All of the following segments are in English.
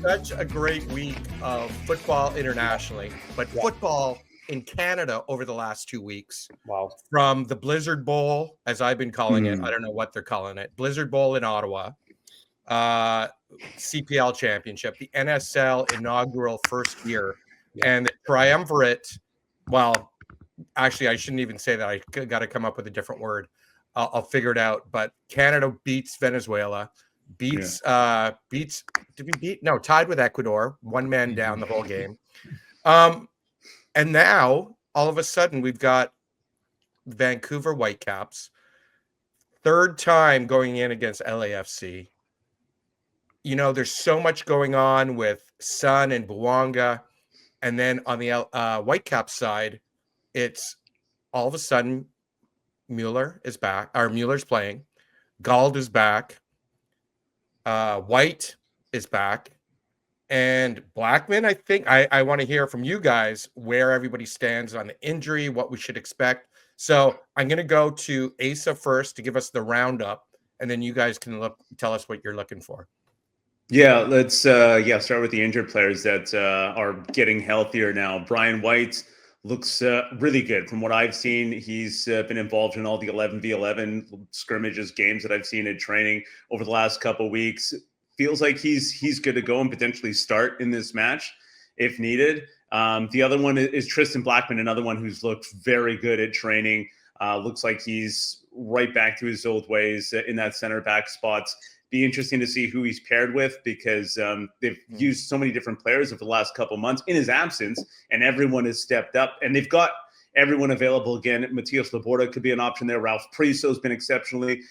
such a great week of football internationally, but football in Canada over the last 2 weeks. Wow. From the Blizzard Bowl, as I've been calling it, I don't know what they're calling it, Blizzard Bowl in Ottawa, CPL Championship, the NSL inaugural first year, and the triumvirate. Well, actually, I shouldn't even say that. I got to come up with a different word. I'll figure it out. But Canada beats Venezuela, tied with Ecuador, one man down the whole game. And now all of a sudden we've got Vancouver Whitecaps, third time going in against LAFC. You know, there's so much going on with Sun and Bouanga. And then on the Whitecaps side, it's all of a sudden Mueller is back, or Mueller's playing. Gauld is back. White is back. And Blackman, I think I want to hear from you guys where everybody stands on the injury, what we should expect. So I'm going to go to Asa first to give us the roundup, and then you guys can tell us what you're looking for. Yeah, let's start with the injured players that are getting healthier now. Brian White looks really good from what I've seen. He's been involved in all the 11v11 scrimmages games that I've seen in training over the last couple of weeks. Feels like he's good to go and potentially start in this match if needed. The other one is Tristan Blackman, another one who's looked very good at training. Looks like he's right back to his old ways in that center back spots. Be interesting to see who he's paired with, because they've used so many different players over the last couple of months in his absence, and everyone has stepped up, and they've got everyone available again. Matias Laborda could be an option there. Ralph Priso has been exceptionally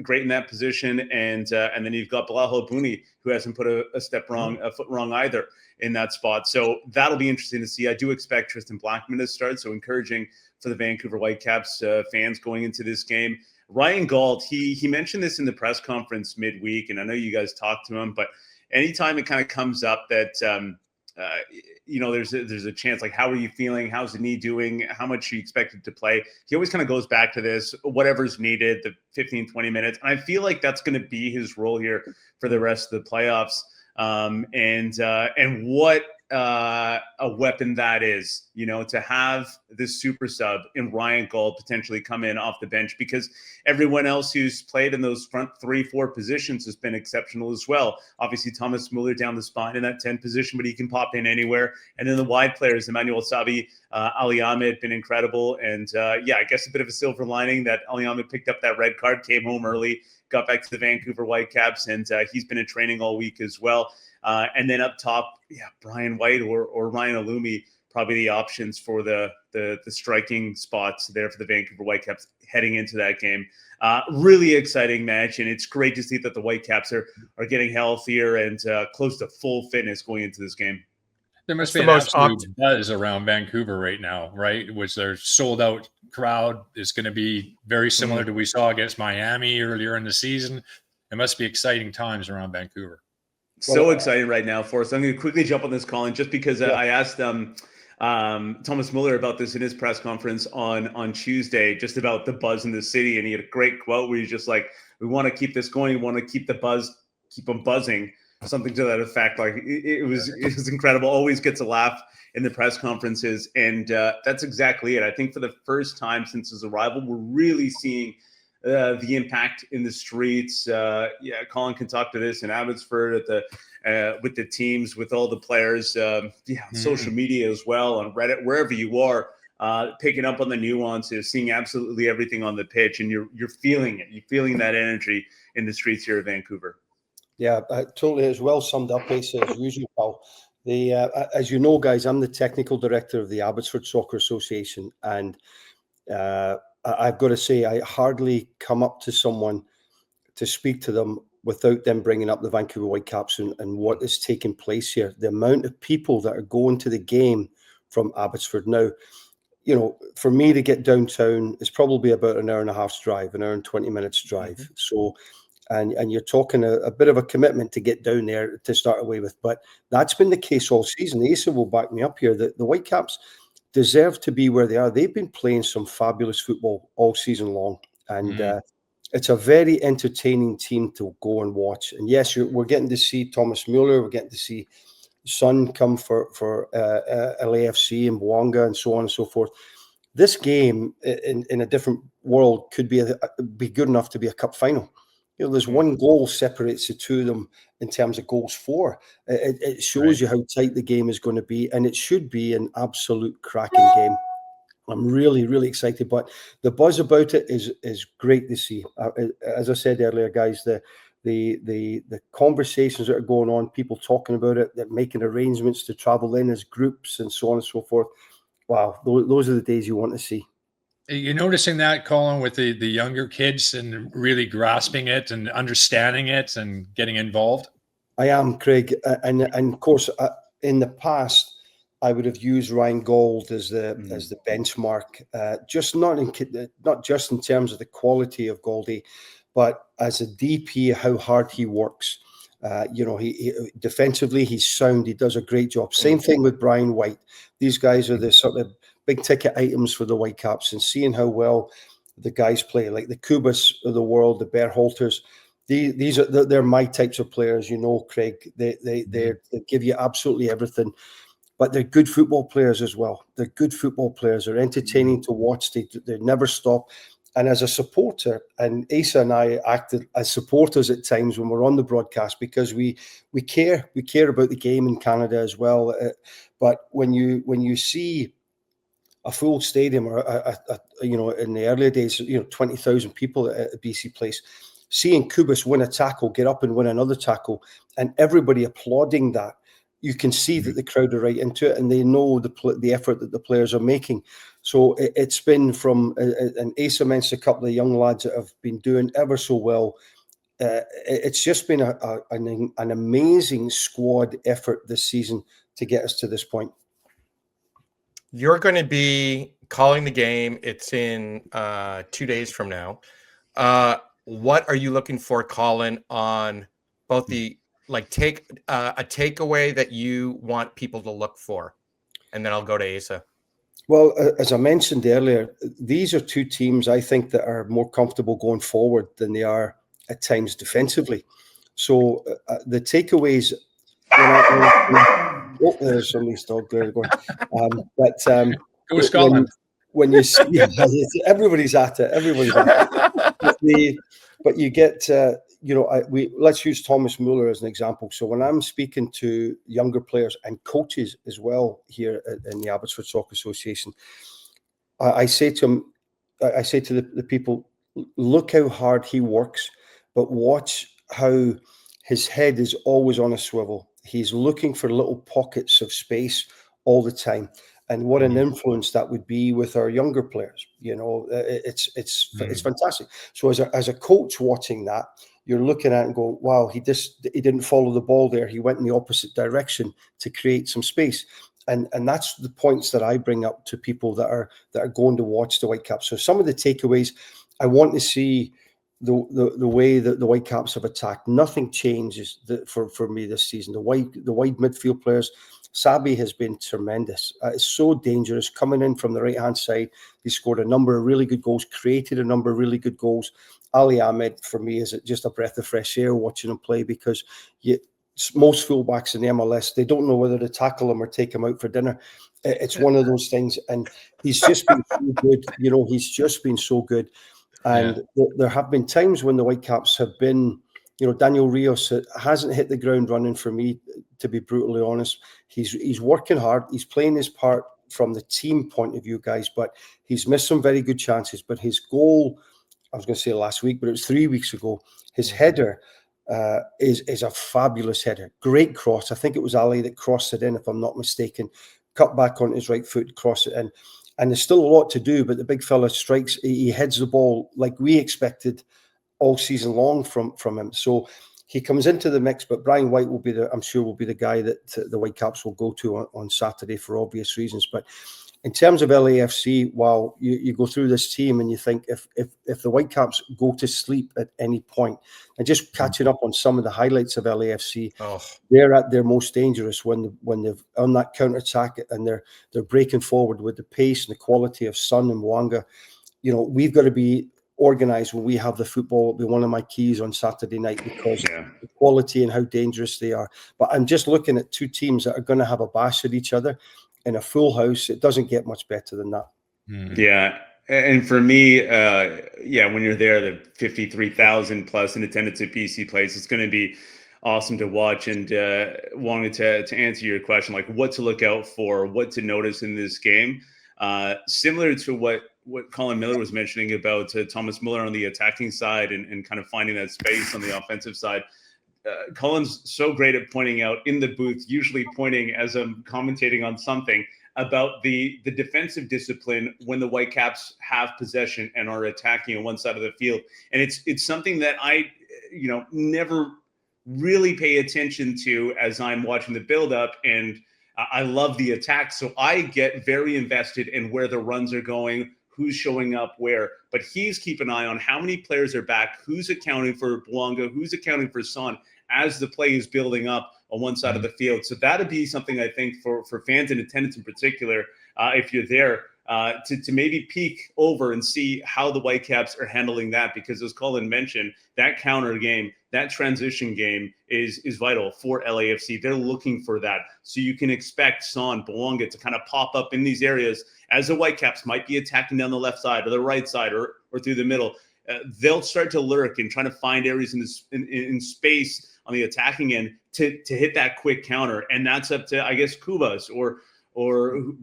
great in that position, and then you've got Balaho Buni, who hasn't put a foot wrong either in that spot. So that'll be interesting to see. I do expect Tristan Blackman to start, so encouraging for the Vancouver Whitecaps fans going into this game. Ryan Gauld, he mentioned this in the press conference midweek, and I know you guys talked to him, but anytime it kind of comes up that there's a chance, like, how are you feeling? How's the knee doing? How much you expected to play? He always kind of goes back to this, whatever's needed, the 15, 20 minutes. And I feel like that's going to be his role here for the rest of the playoffs. And what a weapon that is, to have this super sub in Ryan Gauld potentially come in off the bench, because everyone else who's played in those front 3-4 positions has been exceptional as well. Obviously, Thomas Mueller down the spine in that 10 position, but he can pop in anywhere. And then the wide players, Emmanuel Sabi, Ali Ahmed, been incredible. And I guess a bit of a silver lining that Ali Ahmed picked up that red card, came home early, got back to the Vancouver Whitecaps, and he's been in training all week as well. And then up top, Brian White or Ryan Alumi, probably the options for the striking spots there for the Vancouver Whitecaps heading into that game. Really exciting match, and it's great to see that the Whitecaps are getting healthier and close to full fitness going into this game. There must be an absolute buzz around Vancouver right now, right? Which their sold-out crowd is going to be very similar to what we saw against Miami earlier in the season. It must be exciting times around Vancouver. So exciting right now, Forrest. I'm going to quickly jump on this, Colin, just because I asked Thomas Mueller about this in his press conference on Tuesday, just about the buzz in the city. And he had a great quote where he's just like, we want to keep this going. We want to keep the buzz, keep them buzzing, something to that effect. Like it was incredible. Always gets a laugh in the press conferences. And that's exactly it. I think for the first time since his arrival, we're really seeing the impact in the streets. Colin can talk to this in Abbotsford with the teams, with all the players, social media as well, on Reddit, wherever you are, picking up on the nuances, seeing absolutely everything on the pitch, and you're feeling it. You're feeling that energy in the streets here of Vancouver. Yeah, totally. It's well summed up, Asa, as usual, Paul. As you know, guys, I'm the technical director of the Abbotsford Soccer Association, and I've got to say, I hardly come up to someone to speak to them without them bringing up the Vancouver Whitecaps and what is taking place here. The amount of people that are going to the game from Abbotsford now, for me to get downtown is probably about an hour and a half's drive, an hour and 20 minutes drive. Mm-hmm. So, and you're talking a bit of a commitment to get down there to start away with, but that's been the case all season. Asa will back me up here. The Whitecaps deserve to be where they are. They've been playing some fabulous football all season long. And it's a very entertaining team to go and watch. And yes, we're getting to see Thomas Muller, we're getting to see Son come for LAFC and Wonga and so on and so forth. This game in a different world could be good enough to be a cup final. There's one goal separates the two of them in terms of goals for. It shows you how tight the game is going to be, and it should be an absolute cracking game. I'm really, really excited, but the buzz about it is great to see. As I said earlier, guys, the conversations that are going on, people talking about it, that making arrangements to travel in as groups and so on and so forth. Wow, those are the days you want to see. You're noticing that, Colin, with the younger kids and really grasping it and understanding it and getting involved? I am, Craig. And of course, in the past, I would have used Ryan Gauld as the benchmark, not just in terms of the quality of Gauldy, but as a DP, how hard he works. He defensively, he's sound. He does a great job. Same thing with Brian White. These guys are the sort of big ticket items for the Whitecaps, and seeing how well the guys play, like the Kubas of the world, the Berhalters. They're my types of players, Craig. They give you absolutely everything, but they're good football players as well. They're good football players. They're entertaining to watch. They never stop. And as a supporter, and Asa and I acted as supporters at times when we're on the broadcast, because we care. We care about the game in Canada as well. But when you see a full stadium, or in the earlier days, 20,000 people at a BC Place, seeing Kubas win a tackle, get up and win another tackle, and everybody applauding that, you can see that the crowd are right into it, and they know the effort that the players are making. So it's been from, and Asa mentioned a couple of young lads that have been doing ever so well. It's just been an amazing squad effort this season to get us to this point. You're going to be calling the game. It's in 2 days from now. What are you looking for, Colin, on both the take a takeaway that you want people to look for, and then I'll go to Asa. Well, as I mentioned earlier, these are two teams I think that are more comfortable going forward than they are at times defensively. So the takeaways. There's somebody's dog there going. Go Scotland. When you see, everybody's at it. But you get. Let's use Thomas Muller as an example. So when I'm speaking to younger players and coaches as well here in the Abbotsford Soccer Association, I say to the people, look how hard he works, but watch how his head is always on a swivel. He's looking for little pockets of space all the time. And what an influence that would be with our younger players. It's fantastic. So as a coach watching that, you're looking at it and go, wow, he didn't follow the ball there. He went in the opposite direction to create some space. And that's the points that I bring up to people that are going to watch the Whitecaps. So some of the takeaways, I want to see the way that the Whitecaps have attacked. Nothing changes for me this season. The wide midfield players, Sabi has been tremendous. It's so dangerous coming in from the right-hand side. He scored a number of really good goals, created a number of really good goals. Ali Ahmed, for me, is just a breath of fresh air watching him play, because most fullbacks in the MLS, they don't know whether to tackle him or take him out for dinner. It's one of those things, and he's just been so good. He's just been so good. And there have been times when the Whitecaps have been, Daniel Rios hasn't hit the ground running for me, to be brutally honest. He's working hard. He's playing his part from the team point of view, guys, but he's missed some very good chances. But his goal, I was going to say last week, but it was 3 weeks ago, his header is a fabulous header. Great cross. I think it was Ali that crossed it in, if I'm not mistaken. Cut back on his right foot, cross it in. And there's still a lot to do, but the big fella strikes, he heads the ball like we expected all season long from him. So he comes into the mix, but Brian White will be the guy that the Whitecaps will go to on Saturday for obvious reasons. But in terms of LAFC, while you go through this team and you think if the Whitecaps go to sleep at any point, and just catching up on some of the highlights of LAFC, they're at their most dangerous when they've on that counter attack and they're breaking forward with the pace and the quality of Son and Wanga. We've got to be organised when we have the football will be one of my keys on Saturday night, because of the quality and how dangerous they are. But I'm just looking at two teams that are going to have a bash at each other in a full house. It doesn't get much better than that. Yeah. And for me, when you're there, the 53,000 plus in attendance at PC Place, it's going to be awesome to watch. And wanted to answer your question, like what to look out for, what to notice in this game. Similar to what Colin Miller was mentioning about Thomas Muller on the attacking side and kind of finding that space on the offensive side. Colin's so great at pointing out in the booth, usually pointing as I'm commentating on something about the defensive discipline when the Whitecaps have possession and are attacking on one side of the field. And it's something that I, never really pay attention to as I'm watching the build-up, and I love the attack. So I get very invested in where the runs are going, who's showing up where. But he's keeping an eye on how many players are back, who's accounting for Bouanga, who's accounting for Son as the play is building up on one side of the field. So that'd be something I think for fans in attendance in particular, if you're there, to maybe peek over and see how the Whitecaps are handling that, because as Colin mentioned, that counter game, that transition game is vital for LAFC. They're looking for that. So you can expect Son, Bouanga to kind of pop up in these areas as the Whitecaps might be attacking down the left side or the right side or through the middle. They'll start to lurk and trying to find areas in space on the attacking end to hit that quick counter. And that's up to, I guess, Kubas or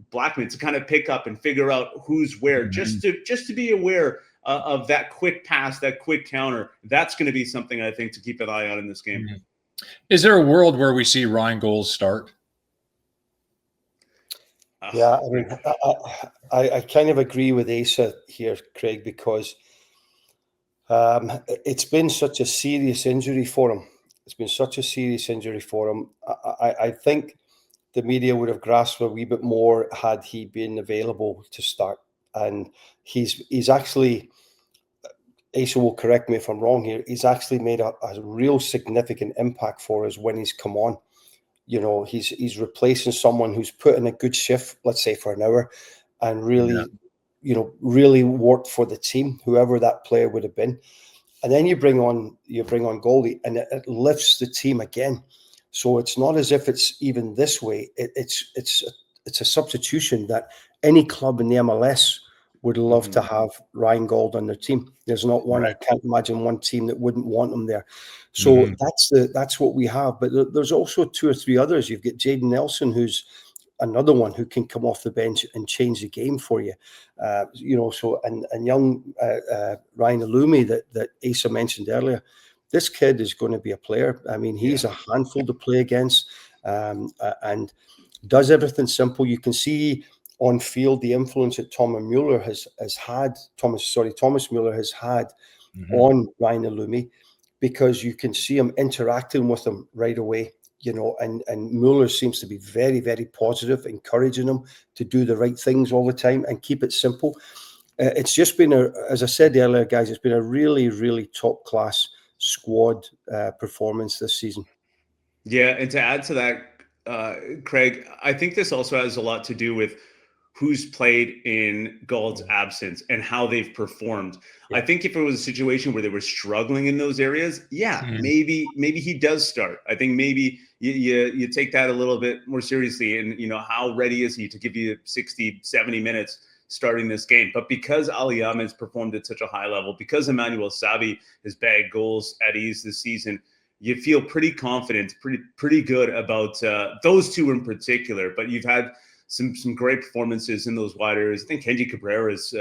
Blackman to kind of pick up and figure out who's where, just to be aware of that quick pass, that quick counter. That's going to be something I think to keep an eye on in this game. Is there a world where we see Ryan Gauld start? Yeah, I mean, I kind of agree with Asa here, Craig, because it's been such a serious injury for him. I think the media would have grasped a wee bit more had he been available to start. And he's actually, Asa will correct me if I'm wrong here, he's actually made a real significant impact for us when he's come on. He's replacing someone who's put in a good shift, let's say for an hour, and really, really worked for the team, whoever that player would have been. And then you bring on Goldie, and it lifts the team again. So it's not as if it's even this way. It's a substitution that any club in the MLS would love to have Ryan Gauld on their team. There's not one. Right. I can't imagine one team that wouldn't want him there. So that's what we have. But there's also two or three others. You've got Jaden Nelson, who's another one who can come off the bench and change the game for you. So and young Ryan Alumi that Asa mentioned earlier. This kid is going to be a player. I mean, he's a handful to play against, and does everything simple. You can see on field the influence that Thomas Muller has had on Ryan Alumi, because you can see him interacting with him right away. And Muller seems to be very, very positive, encouraging him to do the right things all the time and keep it simple. It's just been as I said earlier, guys, it's been a really, really top class squad performance this season. Yeah, and to add to that, Craig, I think this also has a lot to do with who's played in Gauld's absence and how they've performed. I think if it was a situation where they were struggling in those areas, maybe he does start. I think maybe you take that a little bit more seriously, and how ready is he to give you 60, 70 minutes starting this game. But because Ali Ahmed's performed at such a high level, because Emmanuel Sabi has bagged goals at ease this season, you feel pretty confident, pretty good about those two in particular. But you've had some great performances in those wide areas. I think Kenji Cabrera has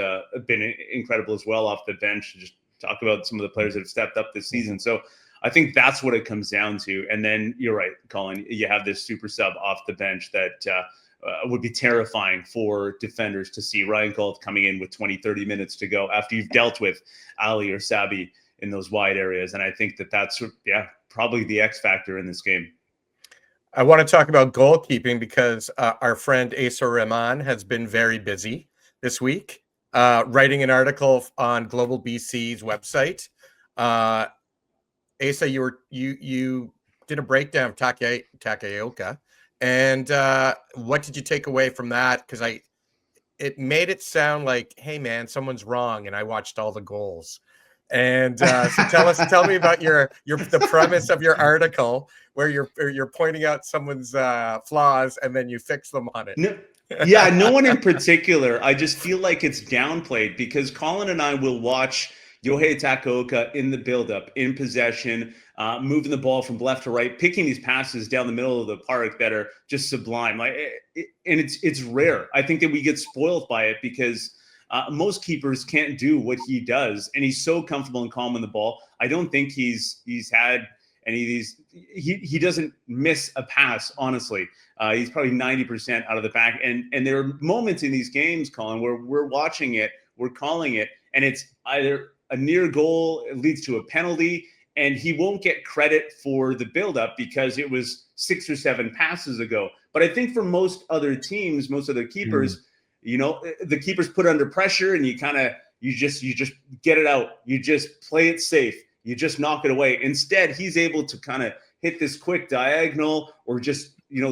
been incredible as well off the bench. Just talk about some of the players that have stepped up this season. So I think that's what it comes down to. And then you're right, Colin, you have this super sub off the bench that would be terrifying for defenders to see. Ryan Gauld coming in with 20, 30 minutes to go after you've dealt with Ali or Sabi in those wide areas. And I think that's probably the X factor in this game. I want to talk about goalkeeping because our friend Asa Rehman has been very busy this week, writing an article on Global BC's website. Asa, you did a breakdown of Takaoka, and what did you take away from that? Because it made it sound like, hey man, someone's wrong, and I watched all the goals. And so tell me about the premise of your article, where you're pointing out someone's flaws and then you fix them on it. No, yeah, no one in particular. I just feel like it's downplayed because Colin and I will watch Yohei Takaoka in the buildup, in possession, moving the ball from left to right, picking these passes down the middle of the park that are just sublime. And it's rare. I think that we get spoiled by it because most keepers can't do what he does, and he's so comfortable and calm in the ball. I don't think he's had any of these. He doesn't miss a pass, honestly. He's probably 90% out of the back. And there are moments in these games, Colin, where we're watching it, we're calling it, and it's either a near goal, it leads to a penalty, and he won't get credit for the buildup because it was 6 or 7 passes ago. But I think for most other teams, most other keepers, the keeper's put under pressure, and you just get it out. You just play it safe. You just knock it away. Instead, he's able to kind of hit this quick diagonal or just,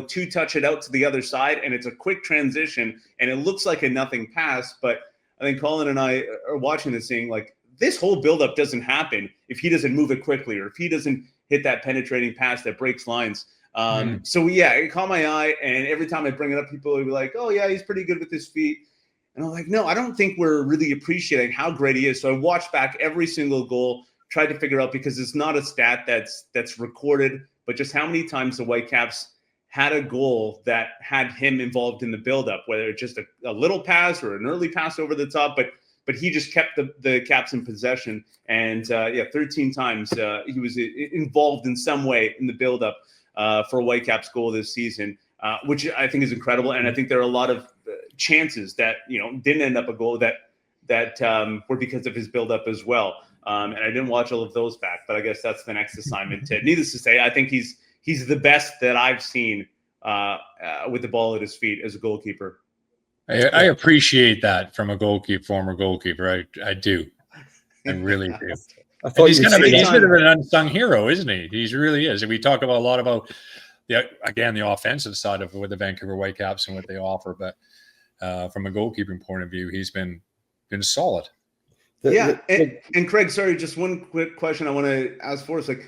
two-touch it out to the other side, and it's a quick transition, and it looks like a nothing pass. But I think Colin and I are watching this saying, like, this whole buildup doesn't happen if he doesn't move it quickly or if he doesn't hit that penetrating pass that breaks lines. So, yeah, it caught my eye, and every time I bring it up, people will be like, oh, yeah, he's pretty good with his feet. And I'm like, no, I don't think we're really appreciating how great he is. So I watched back every single goal, tried to figure out, because it's not a stat that's recorded, but just how many times the Whitecaps had a goal that had him involved in the buildup, whether it's just a little pass or an early pass over the top, but he just kept the Caps in possession. And 13 times he was involved in some way in the buildup for a Whitecaps goal this season, which I think is incredible. And I think there are a lot of chances that didn't end up a goal that were because of his buildup as well. And I didn't watch all of those back, but I guess that's the next assignment. Needless to say, I think he's the best that I've seen with the ball at his feet as a goalkeeper. I appreciate that from a former goalkeeper. I do. I really do. He's a bit of an unsung hero, isn't he? He really is. And we talk a lot about the offensive side of with the Vancouver Whitecaps and what they offer, but from a goalkeeping point of view, he's been solid. And Craig, sorry, just one quick question I want to ask Forrest. Like,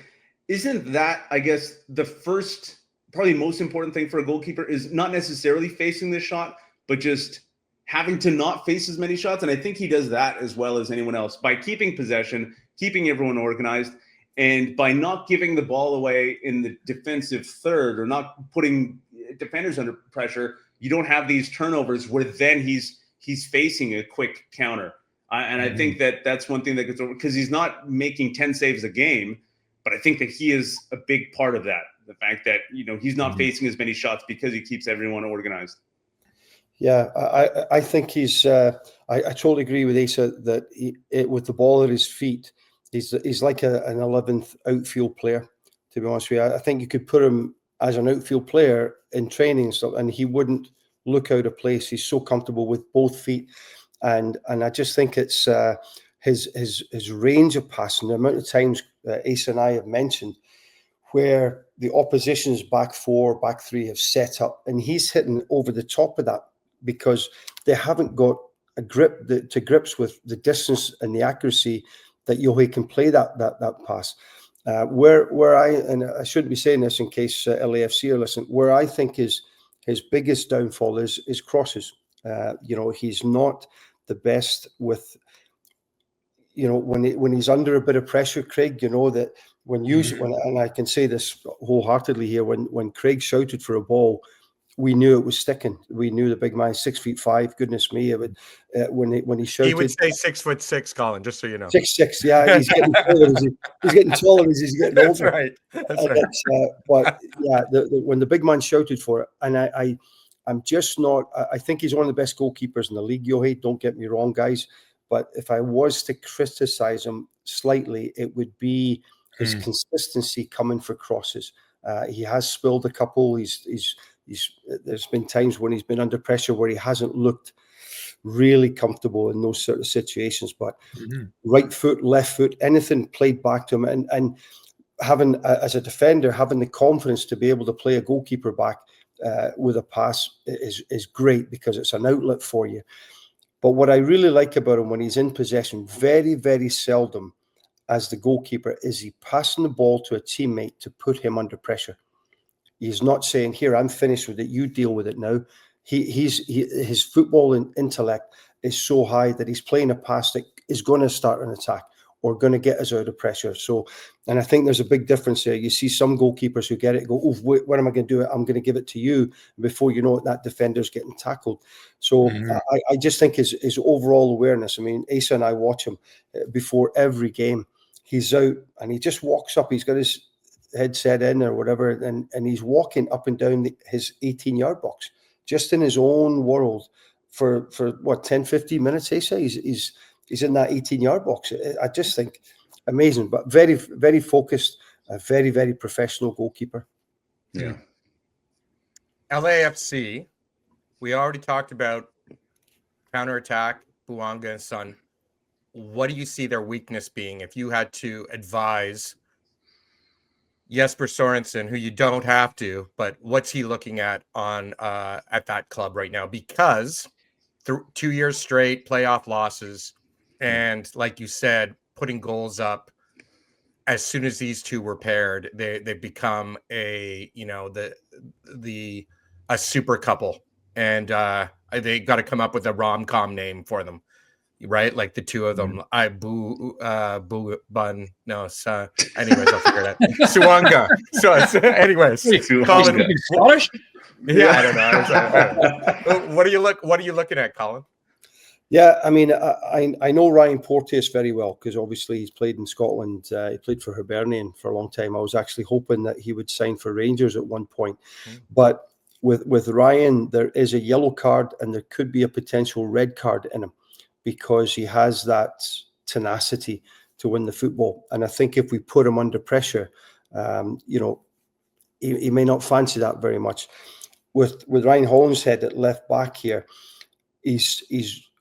isn't that, I guess, the first, probably most important thing for a goalkeeper is not necessarily facing the shot, but just having to not face as many shots? And I think he does that as well as anyone else by keeping possession, keeping everyone organized, and by not giving the ball away in the defensive third or not putting defenders under pressure. You don't have these turnovers where then he's facing a quick counter. And I think that's one thing that gets over, because he's not making 10 saves a game, but I think that he is a big part of that. The fact that, he's not facing as many shots because he keeps everyone organized. Yeah, I think he's. I totally agree with Asa that with the ball at his feet, he's like an 11th outfield player. To be honest with you, I think you could put him as an outfield player in training and stuff, and he wouldn't look out of place. He's so comfortable with both feet, and I just think it's his range of passing. The amount of times Asa and I have mentioned where the opposition's back 4, back 3 have set up, and he's hitting over the top of that, because they haven't got a grips with the distance and the accuracy that Yohei can play that pass. Where I shouldn't be saying this in case LAFC are listening, where I think his biggest downfall is crosses. He's not the best with, when he's under a bit of pressure, Craig, that and I can say this wholeheartedly here, when Craig shouted for a ball, we knew it was sticking. We knew the big man, 6'5". Goodness me! It would, when he shouted, he would say 6'6", Colin. Just so you know, 6'6". Yeah, he's getting taller. He's getting taller as he's getting older. That's right. But yeah, when the big man shouted for it, and I'm just not. I think he's one of the best goalkeepers in the league, Yohei. Don't get me wrong, guys. But if I was to criticize him slightly, it would be his consistency coming for crosses. He has spilled a couple. There's been times when he's been under pressure where he hasn't looked really comfortable in those sort of situations. But right foot, left foot, anything played back to him, and having as a defender, having the confidence to be able to play a goalkeeper back with a pass is great, because it's an outlet for you. But what I really like about him when he's in possession, very, very seldom as the goalkeeper, is he passing the ball to a teammate to put him under pressure. He's not saying, here, I'm finished with it, you deal with it now. His football intellect is so high that he's playing a pass that is going to start an attack or going to get us out of pressure. So, and I think there's a big difference there. You see some goalkeepers who get it, go, oh, what am I going to do? I'm going to give it to you. Before you know it, that defender's getting tackled. So I just think his overall awareness, I mean, Asa and I watch him before every game. He's out and he just walks up. He's got his headset in or whatever, and he's walking up and down his 18-yard box, just in his own world for what, 10, 15 minutes, Asa? He's in that 18-yard box. I just think amazing, but very, very focused, a very, very professional goalkeeper. Yeah. LAFC, we already talked about counterattack, Buanga and Son. What do you see their weakness being if you had to advise Jesper Sorensen, who you don't have to, but what's he looking at on at that club right now? Because through 2 years straight, playoff losses, and like you said, putting goals up. As soon as these two were paired, they become a super couple, and they got to come up with a rom-com name for them, right? Like the two of them. Anyways, I'll figure it out. Suwanga. So anyways, Colin, Scottish? Yeah, I don't know. What are you looking at, Colin? Yeah, I mean, I know Ryan Porteous very well because obviously he's played in Scotland. He played for Hibernian for a long time. I was actually hoping that he would sign for Rangers at one point. But with Ryan, there is a yellow card and there could be a potential red card in him because he has that tenacity to win the football. And I think if we put him under pressure, he may not fancy that very much. With Ryan Hollingshead at left back here, he's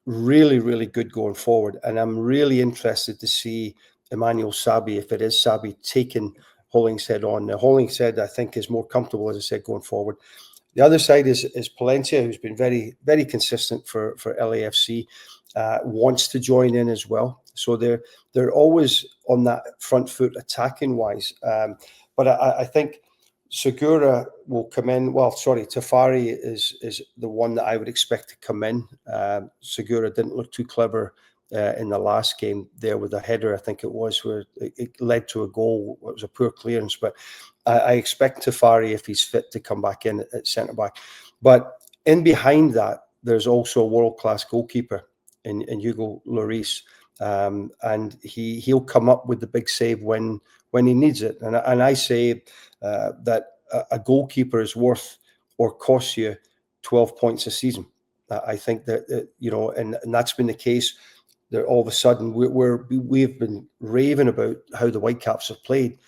really, really good going forward. And I'm really interested to see Emmanuel Sabi, if it is Sabi, taking Hollingshead on. Now, Hollingshead, I think, is more comfortable, as I said, going forward. The other side is Palencia, who's been very, very consistent for LAFC, wants to join in as well. So they're always on that front foot attacking-wise. But I think Segura will come in. Well, sorry, Tafari is the one that I would expect to come in. Segura didn't look too clever in the last game there with a header, I think it was, where it led to a goal. It was a poor clearance, but I expect Tafari, if he's fit, to come back in at centre-back. But in behind that, there's also a world-class goalkeeper in Hugo Lloris. And he'll come up with the big save when he needs it. And I say that a goalkeeper is worth or costs you 12 points a season. I think that and that's been the case. That all of a sudden we've been raving about how the Whitecaps have played,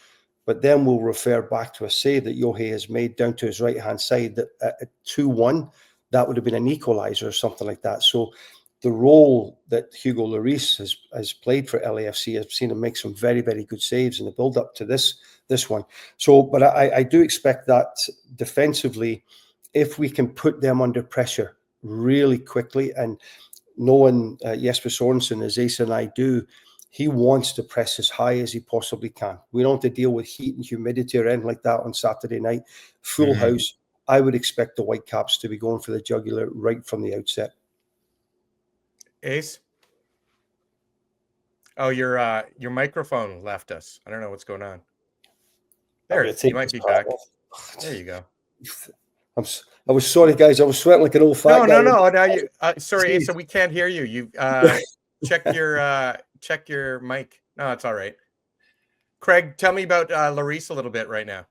but then we'll refer back to a save that Yohei has made down to his right-hand side that at 2-1, that would have been an equaliser or something like that. So the role that Hugo Lloris has played for LAFC, I've seen him make some very, very good saves in the build-up to this one. So, but I do expect that defensively, if we can put them under pressure really quickly, and knowing Jesper Sorensen, as Asa and I do, he wants to press as high as he possibly can. We don't have to deal with heat and humidity or anything like that on Saturday night. Full house. I would expect the Whitecaps to be going for the jugular right from the outset. Ace? Oh, your microphone left us. I don't know what's going on. There, you might be back. There you go. I was sorry, guys. I was sweating like an old fat guy. No. Now you. Sorry, Asa, we can't hear you. You check your mic. No, it's all right. Craig, tell me about Lloris a little bit right now.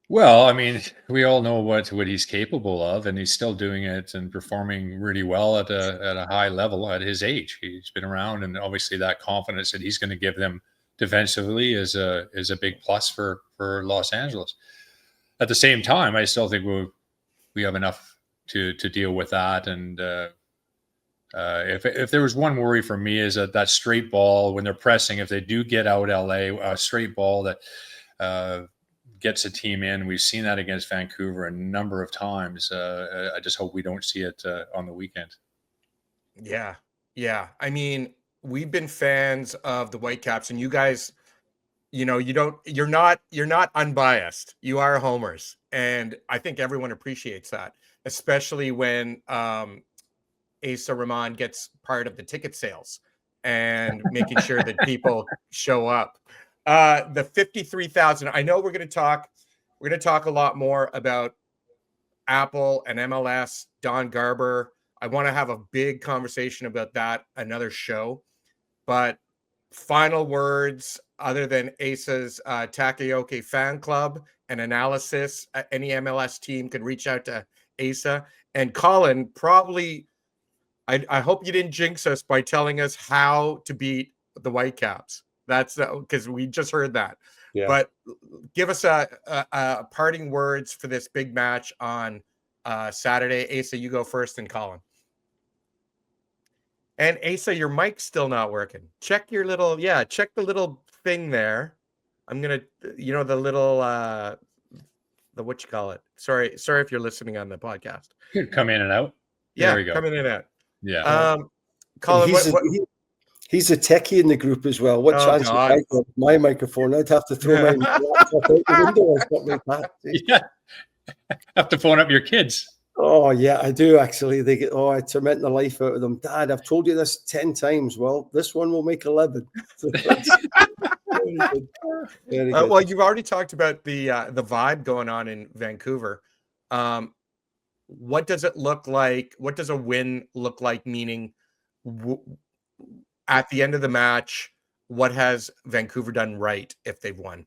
Well, I mean, we all know what he's capable of, and he's still doing it and performing really well at a high level at his age. He's been around, and obviously that confidence that he's going to give them defensively is a big plus for Los Angeles. At the same time, I still think we have enough to deal with that. And if there was one worry for me is that straight ball when they're pressing, if they do get out LA, a straight ball that gets a team in. We've seen that against Vancouver a number of times. I just hope we don't see it on the weekend. Yeah. Yeah. I mean, we've been fans of the Whitecaps, and you guys, you're not unbiased. You are homers. And I think everyone appreciates that, especially when Asa Rahman gets part of the ticket sales and making sure that people show up. The 53,000, I know we're going to talk a lot more about Apple and MLS, Don Garber. I want to have a big conversation about that, another show. But final words, other than Asa's Takaoka fan club and analysis, any MLS team can reach out to Asa. And Colin, probably, I hope you didn't jinx us by telling us how to beat the Whitecaps. That's because we just heard that. Yeah. But give us a parting words for this big match on Saturday. Asa, you go first, and Colin. And Asa, your mic's still not working. Check the little thing there. I'm gonna, the little the what you call it. Sorry if you're listening on the podcast. Come in and out. There we go. Come in and out. Yeah. Colin, he's a techie in the group as well. What chance would I got my microphone? I'd have to throw my laptop out the window or something like that. Yeah. Have to phone up your kids. Oh, yeah, I do actually. They get, I torment the life out of them. Dad, I've told you this 10 times. Well, this one will make 11. Very good. Very good. Well, you've already talked about the vibe going on in Vancouver. What does it look like? What does a win look like? Meaning, at the end of the match, what has Vancouver done right if they've won?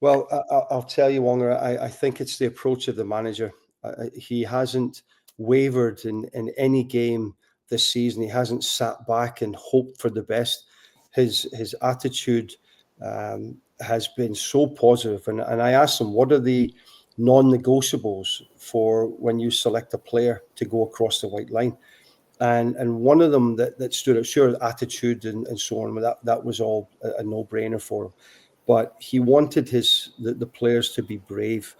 Well, I'll tell you, Wonger, I think it's the approach of the manager. He hasn't wavered in any game this season. He hasn't sat back and hoped for the best. His attitude has been so positive. And I asked him, what are the non-negotiables for when you select a player to go across the white line? And one of them that stood out, sure, attitude and so on, that was all a no-brainer for him. But he wanted the players to be brave.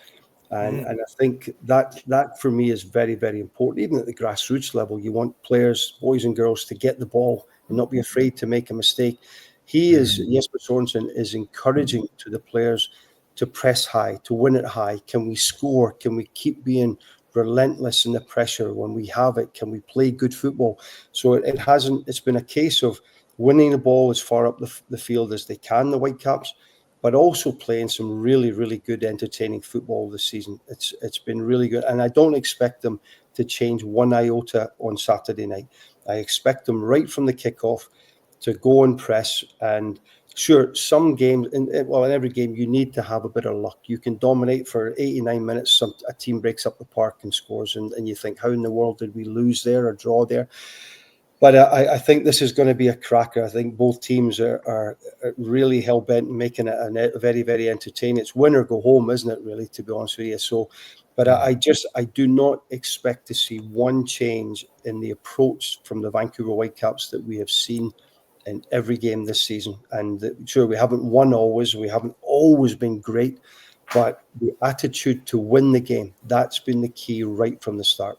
And I think that for me is very, very important. Even at the grassroots level, you want players, boys and girls, to get the ball and not be afraid to make a mistake. Jesper Sorensen is encouraging to the players to press high, to win it high. Can we score? Can we keep being relentless in the pressure when we have it? Can we play good football? So it's been a case of winning the ball as far up the field as they can, the Whitecaps, but also playing some really, really good, entertaining football this season. It's been really good. And I don't expect them to change one iota on Saturday night. I expect them right from the kickoff to go and press. And sure, some games, in every game, you need to have a bit of luck. You can dominate for 89 minutes. A team breaks up the park and scores, and you think, how in the world did we lose there or draw there? But I think this is going to be a cracker. I think both teams are really hell-bent on making it a very, very entertaining. It's win or go home, isn't it, really, to be honest with you? So, but I do not expect to see one change in the approach from the Vancouver Whitecaps that we have seen in every game this season. And sure, we haven't won always. We haven't always been great. But the attitude to win the game, that's been the key right from the start.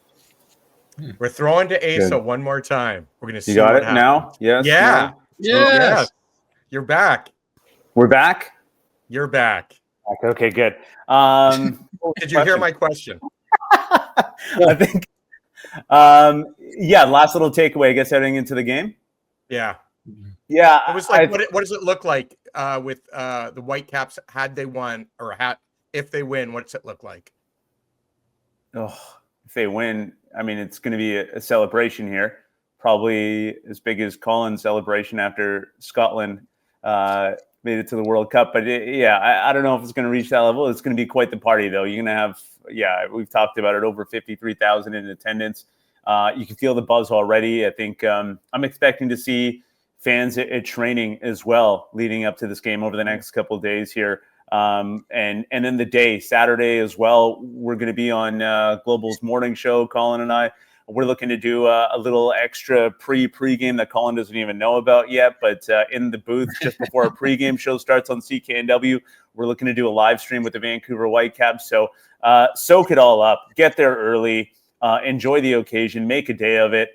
We're throwing to Asa one more time. We're going to see you got what it happens. now? Yes. Yeah. No? Yes. You're back. We're back? You're back. Okay, good. Did you hear my question? I think, last little takeaway, I guess, heading into the game. Yeah. Yeah. It was like, what does it look like with the Whitecaps had they won, or if they win, what's it look like? Oh, if they win, I mean, it's going to be a celebration here, probably as big as Colin's celebration after Scotland made it to the World Cup. But I don't know if it's going to reach that level. It's going to be quite the party, though. You're going to have, we've talked about it, over 53,000 in attendance. You can feel the buzz already. I think I'm expecting to see fans at training as well leading up to this game over the next couple of days here. And then the day, Saturday as well, we're going to be on Global's morning show, Colin and I. We're looking to do a little extra pre-game that Colin doesn't even know about yet. But in the booth just before our pre-game show starts on CKNW, we're looking to do a live stream with the Vancouver Whitecaps. So soak it all up. Get there early. Enjoy the occasion. Make a day of it.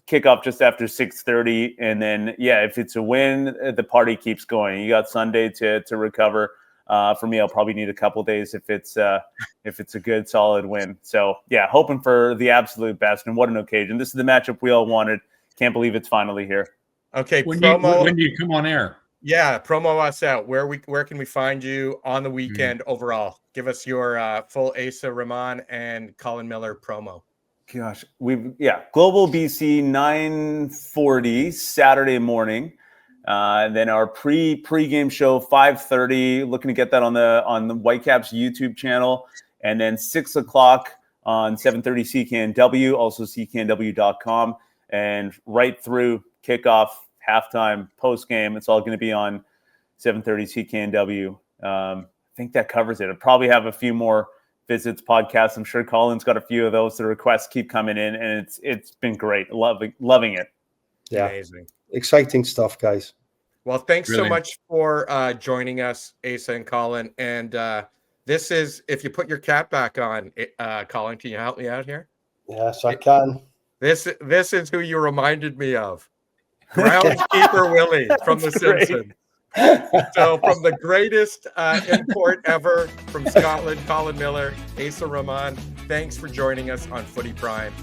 kickoff just after 6:30, and then if it's a win, the party keeps going. You got Sunday to recover. For me, I'll probably need a couple days if it's a good solid win. So hoping for the absolute best, and what an occasion! This is the matchup we all wanted. Can't believe it's finally here. Okay, when do you come on air? Yeah, promo us out. Where can we find you on the weekend overall? Give us your full Asa Rahman and Colin Miller promo. Gosh, Global BC 9:40 Saturday morning. Then our pre-game show 5:30. Looking to get that on the Whitecaps YouTube channel, and then 6 o'clock on 7:30 CKNW, also CKNW.com, and right through kickoff, halftime, post game. It's all going to be on 7:30 CKNW. I think that covers it. I'll probably have a few more visits, podcasts. I'm sure Colin's got a few of those. The requests keep coming in, and it's been great. Loving it. Yeah, amazing, exciting stuff, guys. Well, thanks Really. so much for joining us, Asa and Colin. And this is, if you put your cap back on, Colin, can you help me out here? Yes, I can. This is who you reminded me of. Groundskeeper Willie from The great. Simpsons. So from the greatest import ever from Scotland, Colin Miller, Asa Rahman, thanks for joining us on Footy Prime.